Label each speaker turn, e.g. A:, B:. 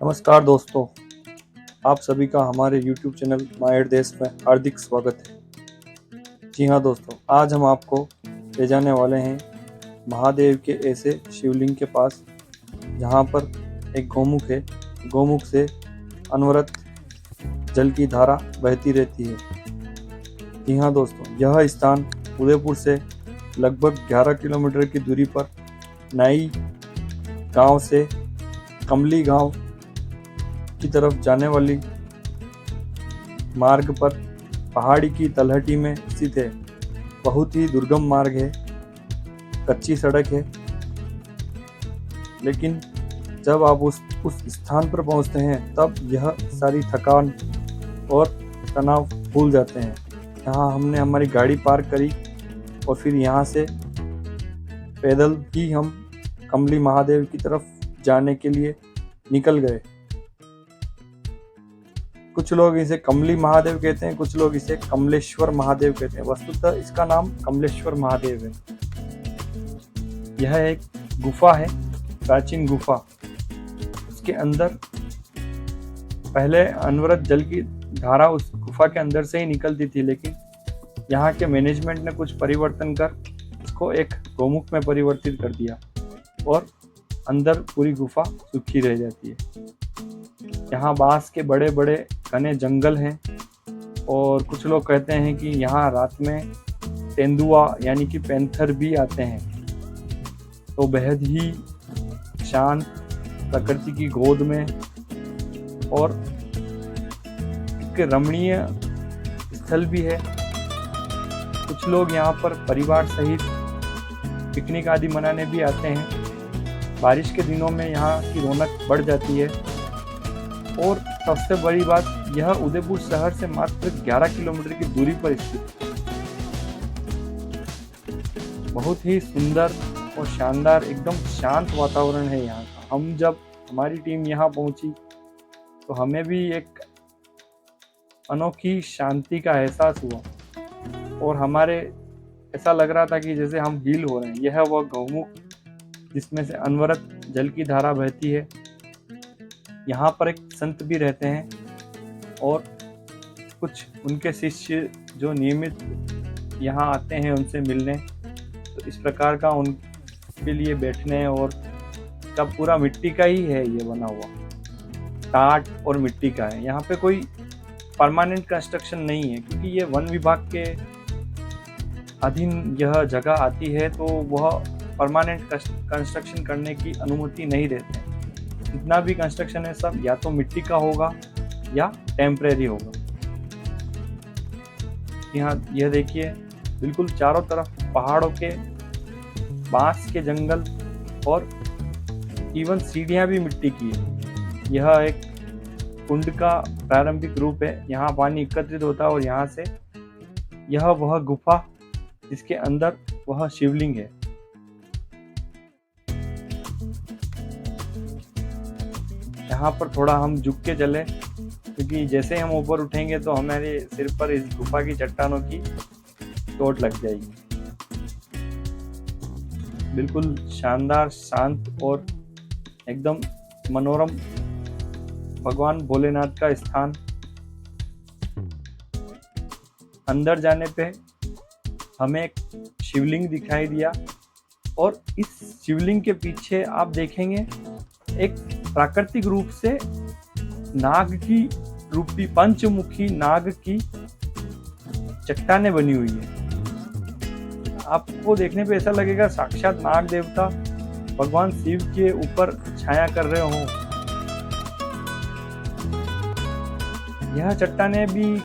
A: नमस्कार दोस्तों, आप सभी का हमारे YouTube चैनल मायर देश में हार्दिक स्वागत है। जी हाँ दोस्तों, आज हम आपको ले जाने वाले हैं महादेव के ऐसे शिवलिंग के पास जहाँ पर एक गौमुख है। गौमुख से अनवरत जल की धारा बहती रहती है। जी हाँ दोस्तों, यह स्थान उदयपुर से लगभग 11 किलोमीटर की दूरी पर नई गांव से कमली गांव की तरफ जाने वाली मार्ग पर पहाड़ी की तलहटी में स्थित है। बहुत ही दुर्गम मार्ग है, कच्ची सड़क है, लेकिन जब आप उस स्थान पर पहुंचते हैं तब यह सारी थकान और तनाव भूल जाते हैं। यहाँ हमने हमारी गाड़ी पार्क करी और फिर यहाँ से पैदल ही हम कमली महादेव की तरफ जाने के लिए निकल गए। कुछ लोग इसे कमली महादेव कहते हैं, कुछ लोग इसे कमलेश्वर महादेव कहते हैं। वस्तुतः इसका नाम कमलेश्वर महादेव है। यह एक गुफा है, प्राचीन गुफा। उसके अंदर पहले अनवरत जल की धारा उस गुफा के अंदर से ही निकलती थी, लेकिन यहाँ के मैनेजमेंट ने कुछ परिवर्तन कर इसको एक गौमुख में परिवर्तित कर दिया और अंदर पूरी गुफा सूखी रह जाती है। यहाँ बांस के बड़े बड़े घने जंगल हैं और कुछ लोग कहते हैं कि यहाँ रात में तेंदुआ यानी कि पैंथर भी आते हैं। तो बेहद ही शांत प्रकृति की गोद में और एक रमणीय स्थल भी है। कुछ लोग यहाँ पर परिवार सहित पिकनिक आदि मनाने भी आते हैं। बारिश के दिनों में यहाँ की रौनक बढ़ जाती है और सबसे बड़ी बात, यह उदयपुर शहर से मात्र 11 किलोमीटर की दूरी पर स्थित है। बहुत ही सुंदर और शानदार, एकदम शांत वातावरण है यहाँ का। हम जब हमारी टीम यहाँ पहुंची तो हमें भी एक अनोखी शांति का एहसास हुआ और हमारे ऐसा लग रहा था कि जैसे हम हील हो रहे हैं। यह वह गौमुख जिसमें से अनवरत जल की धारा बहती है। यहाँ पर एक संत भी रहते हैं और कुछ उनके शिष्य जो नियमित यहाँ आते हैं उनसे मिलने। तो इस प्रकार का उनके लिए बैठने और का पूरा मिट्टी का ही है, ये बना हुआ टाट और मिट्टी का है। यहाँ पे कोई परमानेंट कंस्ट्रक्शन नहीं है, क्योंकि ये वन विभाग के अधीन यह जगह आती है, तो वह परमानेंट कंस्ट्रक्शन करने की अनुमति नहीं देते हैं। जितना भी कंस्ट्रक्शन है सब या तो मिट्टी का होगा या टेम्परेरी होगा। यहाँ यह देखिए, बिल्कुल चारों तरफ पहाड़ों के बांस के जंगल और इवन सीढ़ियाँ भी मिट्टी की है। यह एक कुंड का प्रारंभिक रूप है। यहाँ पानी एकत्रित होता है और यहाँ से यह वह गुफा जिसके अंदर वह शिवलिंग है। यहाँ पर थोड़ा हम झुक के चले, क्योंकि जैसे हम ऊपर उठेंगे तो हमारे सिर पर इस गुफा की चट्टानों की चोट लग जाएगी। बिल्कुल शानदार, शांत और एकदम मनोरम भगवान भोलेनाथ का स्थान। अंदर जाने पे हमें एक शिवलिंग दिखाई दिया और इस शिवलिंग के पीछे आप देखेंगे एक प्राकृतिक रूप से नाग की रूपी पंचमुखी नाग की चट्टानें बनी हुई है। आपको देखने पे ऐसा लगेगा साक्षात नाग देवता भगवान शिव के ऊपर छाया कर रहे हों। यह चट्टानें भी